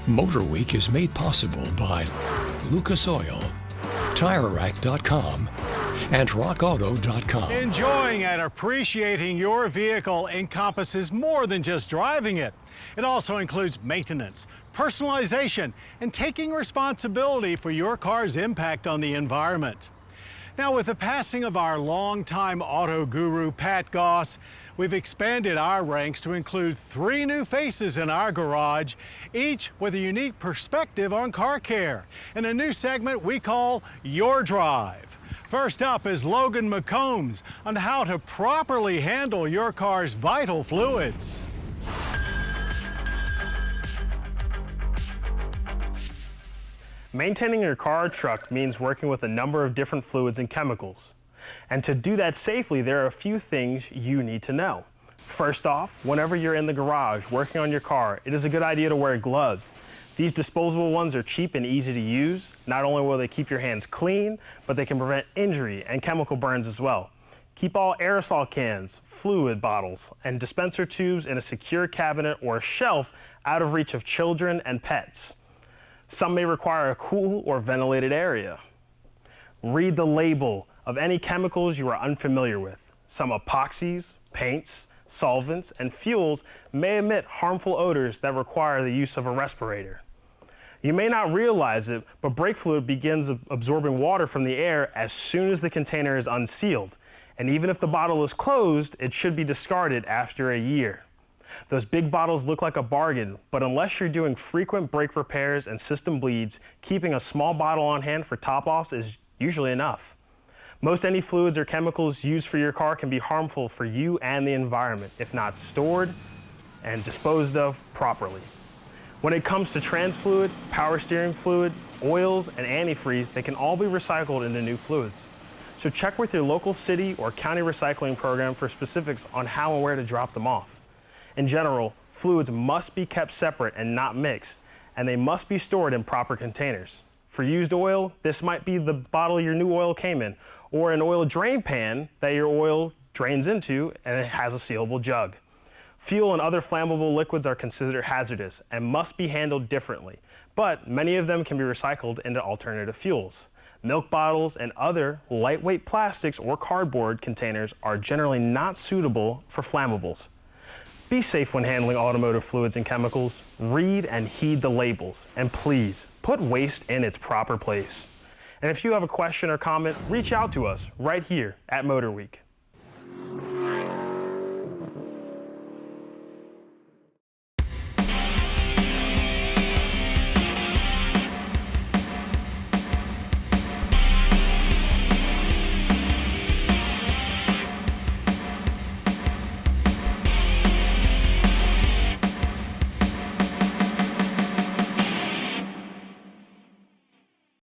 MotorWeek is made possible by Lucas Oil, TireRack.com, and RockAuto.com. Enjoying and appreciating your vehicle encompasses more than just driving it. It also includes maintenance, personalization, and taking responsibility for your car's impact on the environment. Now, with the passing of our longtime auto guru, Pat Goss, we've expanded our ranks to include 3 new faces in our garage, each with a unique perspective on car care, and a new segment we call Your Drive. First up is Logan McCombs on how to properly handle your car's vital fluids. Maintaining your car or truck means working with a number of different fluids and chemicals. And to do that safely, there are a few things you need to know. First off, whenever you're in the garage working on your car, it is a good idea to wear gloves. These disposable ones are cheap and easy to use. Not only will they keep your hands clean, but they can prevent injury and chemical burns as well. Keep all aerosol cans, fluid bottles, and dispenser tubes in a secure cabinet or shelf out of reach of children and pets. Some may require a cool or ventilated area. Read the label of any chemicals you are unfamiliar with. Some epoxies, paints, solvents, and fuels may emit harmful odors that require the use of a respirator. You may not realize it, but brake fluid begins absorbing water from the air as soon as the container is unsealed. And even if the bottle is closed, it should be discarded after a year. Those big bottles look like a bargain, but unless you're doing frequent brake repairs and system bleeds, keeping a small bottle on hand for top-offs is usually enough. Most any fluids or chemicals used for your car can be harmful for you and the environment if not stored and disposed of properly. When it comes to trans fluid, power steering fluid, oils, and antifreeze, they can all be recycled into new fluids. So check with your local city or county recycling program for specifics on how and where to drop them off. In general, fluids must be kept separate and not mixed, and they must be stored in proper containers. For used oil, this might be the bottle your new oil came in, or an oil drain pan that your oil drains into and it has a sealable jug. Fuel and other flammable liquids are considered hazardous and must be handled differently, but many of them can be recycled into alternative fuels. Milk bottles and other lightweight plastics or cardboard containers are generally not suitable for flammables. Be safe when handling automotive fluids and chemicals. Read and heed the labels, and please put waste in its proper place. And if you have a question or comment, reach out to us right here at MotorWeek.